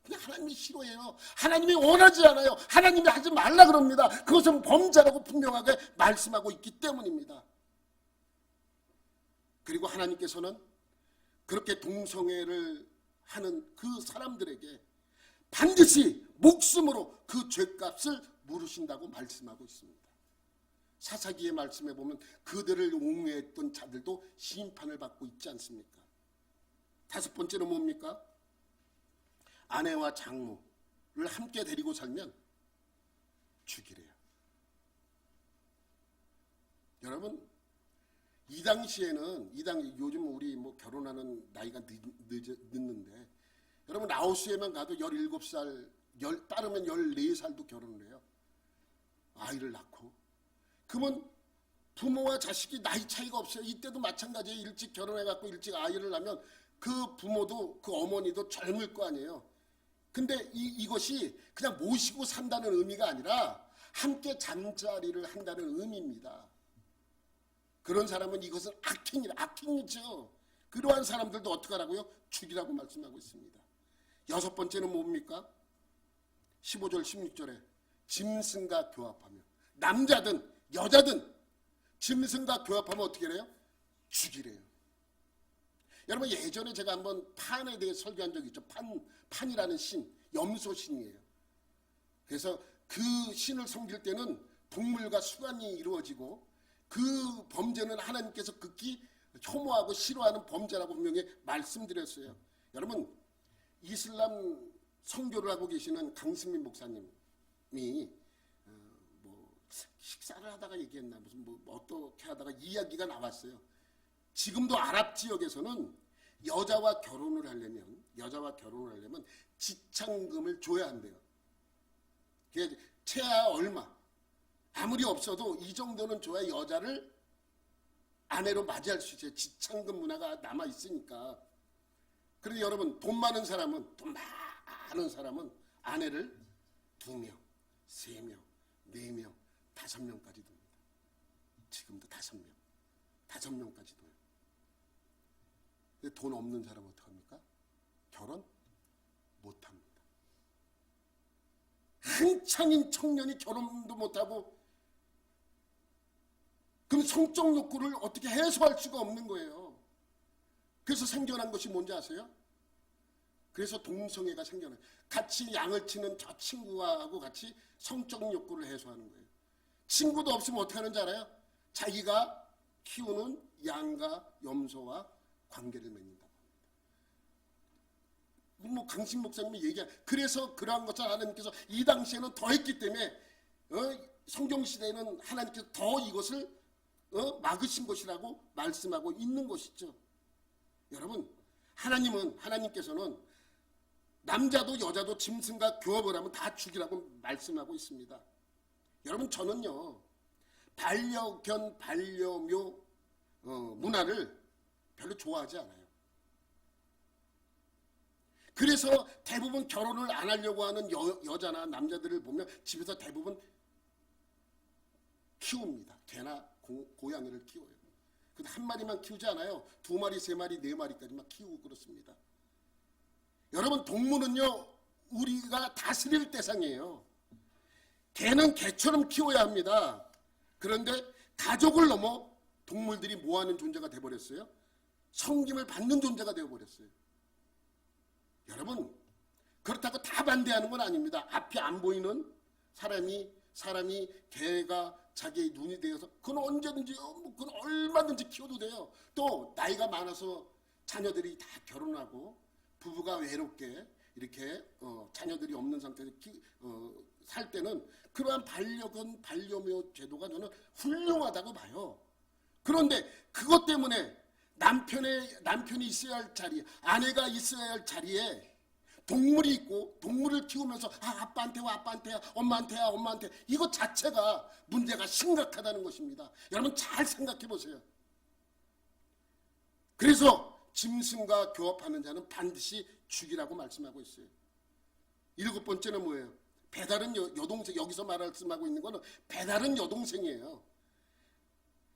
그냥 하나님이 싫어해요. 하나님이 원하지 않아요. 하나님이 하지 말라 그럽니다. 그것은 범죄라고 분명하게 말씀하고 있기 때문입니다. 그리고 하나님께서는 그렇게 동성애를 하는 그 사람들에게 반드시 목숨으로 그 죄값을 물으신다고 말씀하고 있습니다. 사사기의 말씀에 보면 그들을 옹호했던 자들도 심판을 받고 있지 않습니까? 다섯 번째는 뭡니까? 아내와 장모를 함께 데리고 살면 죽이래요. 여러분, 이 당시에는 요즘 우리 뭐 결혼하는 나이가 늦는데 여러분 라오스에만 가도 17살 따르면 14살도 결혼을 해요. 아이를 낳고. 그러면 부모와 자식이 나이 차이가 없어요. 이때도 마찬가지예요. 일찍 결혼해갖고 일찍 아이를 낳으면 그 부모도 그 어머니도 젊을 거 아니에요. 근데 이것이 그냥 모시고 산다는 의미가 아니라 함께 잠자리를 한다는 의미입니다. 그런 사람은 이것은 악행이죠. 그러한 사람들도 어떻게 하라고요? 죽이라고 말씀하고 있습니다. 여섯 번째는 뭡니까? 15절 16절에 짐승과 교합하며, 남자든 여자든 짐승과 교합하면 어떻게 해요? 죽이래요. 여러분, 예전에 제가 한번 판에 대해 설교한 적이 있죠. 판이라는 신, 염소신이에요. 그래서 그 신을 섬길 때는 동물과 수간이 이루어지고 그 범죄는 하나님께서 극히 혐오하고 싫어하는 범죄라고 분명히 말씀드렸어요. 여러분, 이슬람 선교를 하고 계시는 강승민 목사님이 식사를 하다가 얘기했나 무슨 어떻게 하다가 이야기가 나왔어요. 지금도 아랍 지역에서는 여자와 결혼을 하려면 지창금을 줘야 한대요. 최하 얼마, 아무리 없어도 이 정도는 줘야 여자를 아내로 맞이할 수 있어요. 지창금 문화가 남아 있으니까. 그런데 여러분, 돈 많은 사람은 아내를 2명, 3명, 4명, 5명까지 둡니다. 지금도 5명까지 둬요. 근데 돈 없는 사람은 어떡합니까? 결혼 못합니다. 한창인 청년이 결혼도 못하고, 그럼 성적 욕구를 어떻게 해소할 수가 없는 거예요. 그래서 생겨난 것이 뭔지 아세요? 그래서 동성애가 생겨나요. 같이 양을 치는 저 친구하고 같이 성적 욕구를 해소하는 거예요. 친구도 없으면 어떻게 하는지 알아요? 자기가 키우는 양과 염소와 관계를 맺는다고 합니다. 강신 목사님이 그래서 그러한 것을 하나님께서 이 당시에는 더 했기 때문에 성경시대에는 하나님께서 더 이것을 막으신 것이라고 말씀하고 있는 것이죠. 여러분, 하나님께서는 남자도 여자도 짐승과 교합을 하면 다 죽이라고 말씀하고 있습니다. 여러분, 저는요, 반려견, 반려묘 문화를 별로 좋아하지 않아요. 그래서 대부분 결혼을 안 하려고 하는 여자나 남자들을 보면 집에서 대부분 키웁니다. 개나 고양이를 키워요. 근데 한 마리만 키우지 않아요. 2마리, 3마리, 4마리까지 막 키우고 그렇습니다. 여러분, 동물은요, 우리가 다스릴 대상이에요. 개는 개처럼 키워야 합니다. 그런데 가족을 넘어 동물들이 뭐하는 존재가 되어버렸어요? 섬김을 받는 존재가 되어버렸어요. 여러분, 그렇다고 다 반대하는 건 아닙니다. 앞이 안 보이는 사람이 개가 자기의 눈이 되어서 그건 언제든지 그건 얼마든지 키워도 돼요. 또 나이가 많아서 자녀들이 다 결혼하고 부부가 외롭게 이렇게 자녀들이 없는 상태에서 살 때는 그러한 반려견, 반려묘 제도가 저는 훌륭하다고 봐요. 그런데 그것 때문에 남편이 있어야 할 자리, 아내가 있어야 할 자리에 동물이 있고 동물을 키우면서 아빠한테 와, 엄마한테 와, 엄마한테, 이것 자체가 문제가 심각하다는 것입니다. 여러분, 잘 생각해 보세요. 그래서 짐승과 교합하는 자는 반드시 죽이라고 말씀하고 있어요. 7번째는 뭐예요? 배달은 여동생, 여기서 말씀하고 있는 거는 배달은 여동생이에요.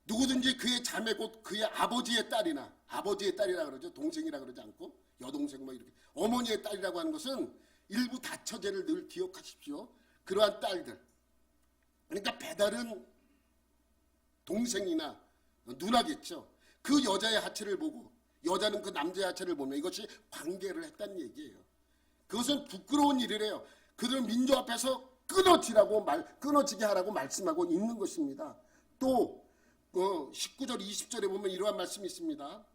누구든지 그의 자매 곧 그의 아버지의 딸이나, 아버지의 딸이라 그러죠. 동생이라 그러지 않고 여동생 뭐 이렇게, 어머니의 딸이라고 하는 것은 일부 다처제를 늘 기억하십시오. 그러한 딸들, 그러니까 배달은 동생이나 누나겠죠. 그 여자의 하체를 보고 여자는 그 남자의 하체를 보면 이것이 관계를 했다는 얘기예요. 그것은 부끄러운 일이래요. 그들은 민족 앞에서 끊어지게 하라고 말씀하고 있는 것입니다. 또 19절 20절에 보면 이러한 말씀이 있습니다.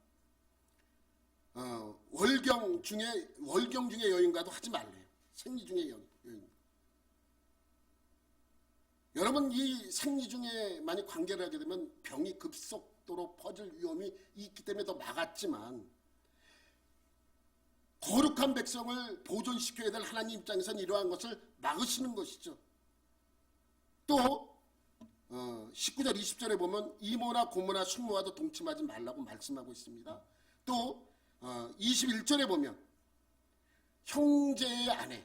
월경 중에 여인과도 하지 말래요. 생리 중에 여인. 여러분, 이 생리 중에 만약 관계를 하게 되면 병이 급속도로 퍼질 위험이 있기 때문에 더 막았지만, 거룩한 백성을 보존시켜야 될 하나님 입장에서는 이러한 것을 막으시는 것이죠. 또 19절 20절에 보면 이모나 고모나 숙모와도 동침하지 말라고 말씀하고 있습니다. 또 21절에 보면 형제의 아내,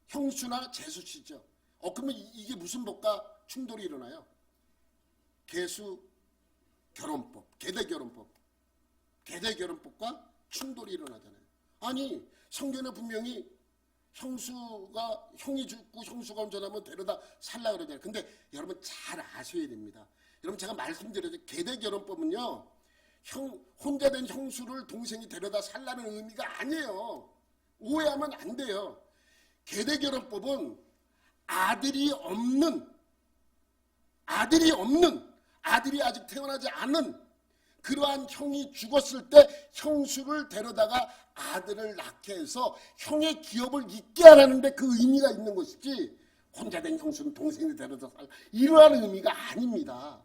형수나 제수씨죠. 그러면 이게 무슨 법과 충돌이 일어나요? 계수 결혼법, 계대결혼법과 충돌이 일어나잖아요. 아니 성경에 분명히 형이 죽고 형수가 운전하면 데려다 살라 그러잖아요. 근데 여러분 잘 아셔야 됩니다. 여러분 제가 말씀드렸죠. 계대결혼법은요, 혼자 된 형수를 동생이 데려다 살라는 의미가 아니에요. 오해하면 안 돼요. 계대결혼법은 아들이 아직 태어나지 않은 그러한 형이 죽었을 때 형수를 데려다가 아들을 낳게 해서 형의 기업을 잇게 하라는데 그 의미가 있는 것이지, 혼자 된 형수는 동생이 데려다 살 이러한 의미가 아닙니다.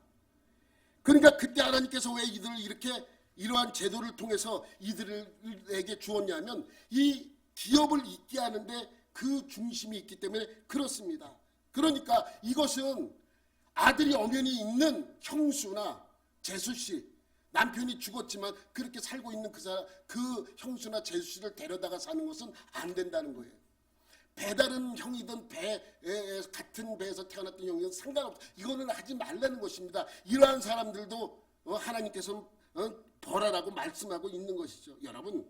그러니까 그때 하나님께서 왜 이들을 이렇게 이러한 제도를 통해서 이들에게 주었냐면 이 기업을 잇게 하는데 그 중심이 있기 때문에 그렇습니다. 그러니까 이것은 아들이 엄연히 있는 형수나 제수씨, 남편이 죽었지만 그렇게 살고 있는 그 형수나 제수씨를 데려다가 사는 것은 안 된다는 거예요. 배다른 형이든 같은 배에서 태어났던 형이든 상관없어. 이거는 하지 말라는 것입니다. 이러한 사람들도 하나님께서 벌하라고 말씀하고 있는 것이죠. 여러분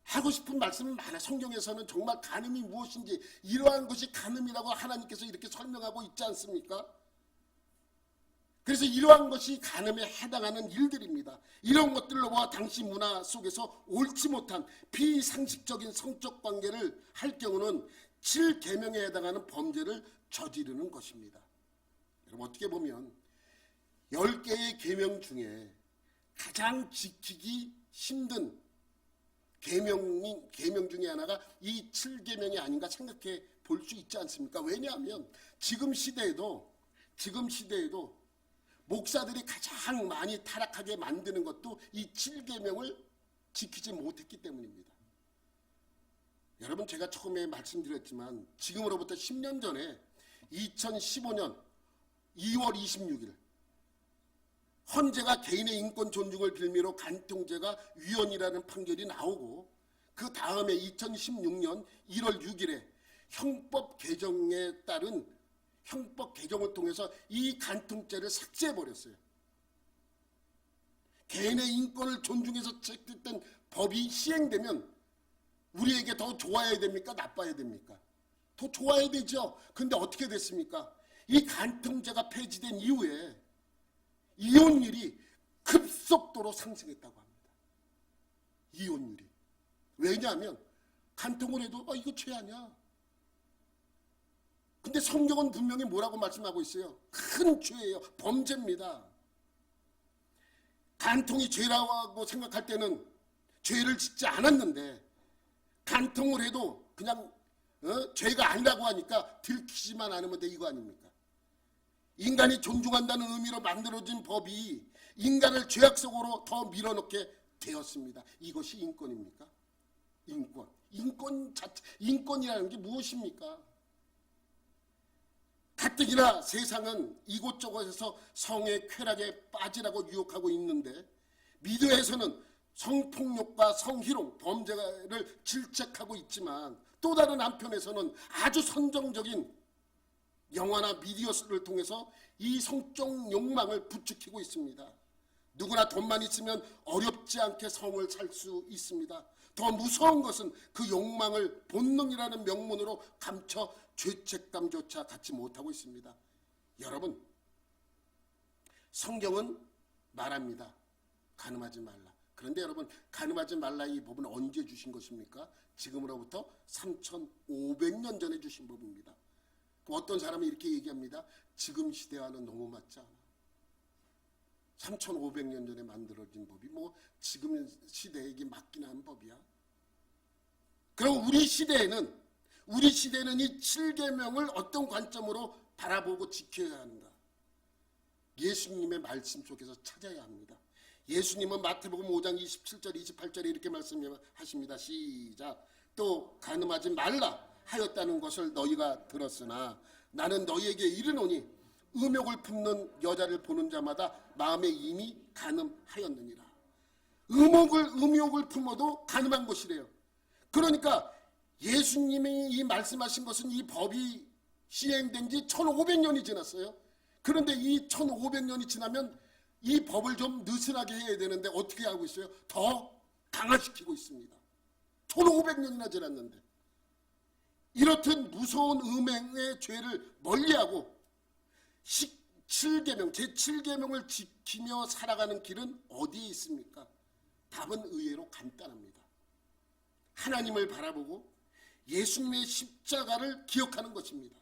하고 싶은 말씀은 많아. 성경에서는 정말 간음이 무엇인지 이러한 것이 간음이라고 하나님께서 이렇게 설명하고 있지 않습니까? 그래서 이러한 것이 간음에 해당하는 일들입니다. 이런 것들과 당시 문화 속에서 옳지 못한 비상식적인 성적 관계를 할 경우는 7계명에 해당하는 범죄를 저지르는 것입니다. 여러분 어떻게 보면 10개의 계명 중에 가장 지키기 힘든 계명 중에 하나가 이 7계명이 아닌가 생각해 볼 수 있지 않습니까? 왜냐하면 지금 시대에도 목사들이 가장 많이 타락하게 만드는 것도 이 7계명을 지키지 못했기 때문입니다. 여러분 제가 처음에 말씀드렸지만 지금으로부터 10년 전에 2015년 2월 26일 헌재가 개인의 인권 존중을 빌미로 간통죄가 위헌이라는 판결이 나오고 그 다음에 2016년 1월 6일에 형법 개정에 따른 형법 개정을 통해서 이 간통죄를 삭제해버렸어요. 개인의 인권을 존중해서 채택된 법이 시행되면 우리에게 더 좋아야 됩니까? 나빠야 됩니까? 더 좋아야 되죠. 근데 어떻게 됐습니까? 이 간통죄가 폐지된 이후에 이혼율이 급속도로 상승했다고 합니다. 이혼율이. 왜냐하면 간통을 해도 이거 죄 아니야. 근데 성경은 분명히 뭐라고 말씀하고 있어요? 큰 죄예요. 범죄입니다. 간통이 죄라고 생각할 때는 죄를 짓지 않았는데 간통을 해도 그냥 죄가 아니라고 하니까 들키지만 않으면 돼, 이거 아닙니까? 인간이 존중한다는 의미로 만들어진 법이 인간을 죄악 속으로 더 밀어넣게 되었습니다. 이것이 인권입니까? 인권이라는 게 무엇입니까? 가뜩이나 세상은 이곳저곳에서 성의 쾌락에 빠지라고 유혹하고 있는데 미디어에서는 성폭력과 성희롱, 범죄를 질책하고 있지만 또 다른 한편에서는 아주 선정적인 영화나 미디어를 통해서 이 성적 욕망을 부추기고 있습니다. 누구나 돈만 있으면 어렵지 않게 성을 살 수 있습니다. 더 무서운 것은 그 욕망을 본능이라는 명문으로 감춰 죄책감조차 갖지 못하고 있습니다. 여러분, 성경은 말합니다. 간음하지 말라. 그런데 여러분, 간음하지 말라 이 법은 언제 주신 것입니까? 지금으로부터 3,500년 전에 주신 법입니다. 어떤 사람이 이렇게 얘기합니다. 지금 시대와는 너무 맞지 않아. 3,500년 전에 만들어진 법이 뭐 지금 시대에게 맞긴 한 법이야. 그럼 우리 시대에는 이 7계명을 어떤 관점으로 바라보고 지켜야 하는가? 예수님의 말씀 속에서 찾아야 합니다. 예수님은 마태복음 5장 27절 28절에 이렇게 말씀하십니다. 시작. 또 간음하지 말라 하였다는 것을 너희가 들었으나 나는 너희에게 이르노니 음욕을 품는 여자를 보는 자마다 마음에 이미 간음하였느니라. 음욕을 품어도 간음한 것이래요. 그러니까 예수님이 이 말씀하신 것은 이 법이 시행된 지 1500년이 지났어요. 그런데 이 1500년이 지나면 이 법을 좀 느슨하게 해야 되는데 어떻게 하고 있어요? 더 강화시키고 있습니다. 1500년이나 지났는데. 이렇듯 무서운 음행의 죄를 멀리하고 7계명, 제7계명을 지키며 살아가는 길은 어디에 있습니까? 답은 의외로 간단합니다. 하나님을 바라보고 예수님의 십자가를 기억하는 것입니다.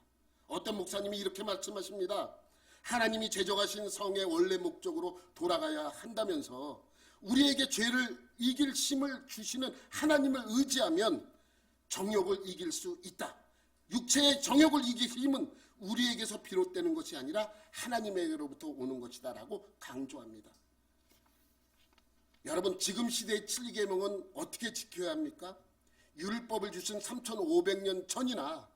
어떤 목사님이 이렇게 말씀하십니다. 하나님이 제정하신 성의 원래 목적으로 돌아가야 한다면서 우리에게 죄를 이길 힘을 주시는 하나님을 의지하면 정욕을 이길 수 있다. 육체의 정욕을 이길 힘은 우리에게서 비롯되는 것이 아니라 하나님에게로부터 오는 것이다 라고 강조합니다. 여러분, 지금 시대의 7계명은 어떻게 지켜야 합니까? 율법을 주신 3500년 전이나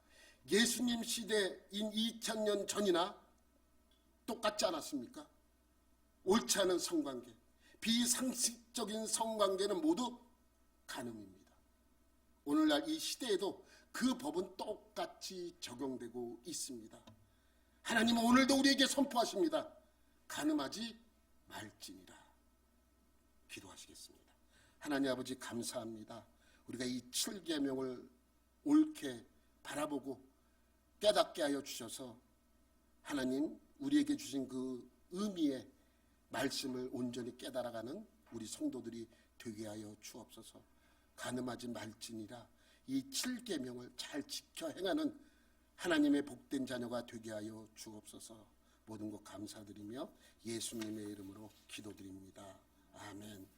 예수님 시대인 2000년 전이나 똑같지 않았습니까? 옳지 않은 성관계, 비상식적인 성관계는 모두 간음입니다. 오늘날 이 시대에도 그 법은 똑같이 적용되고 있습니다. 하나님은 오늘도 우리에게 선포하십니다. 간음하지 말지니라. 기도하시겠습니다. 하나님 아버지, 감사합니다. 우리가 이 7계명을 옳게 바라보고 깨닫게 하여 주셔서 하나님 우리에게 주신 그 의미의 말씀을 온전히 깨달아가는 우리 성도들이 되게 하여 주옵소서. 간음하지 말지니라. 이 7계명을 잘 지켜 행하는 하나님의 복된 자녀가 되게 하여 주옵소서. 모든 것 감사드리며 예수님의 이름으로 기도드립니다. 아멘.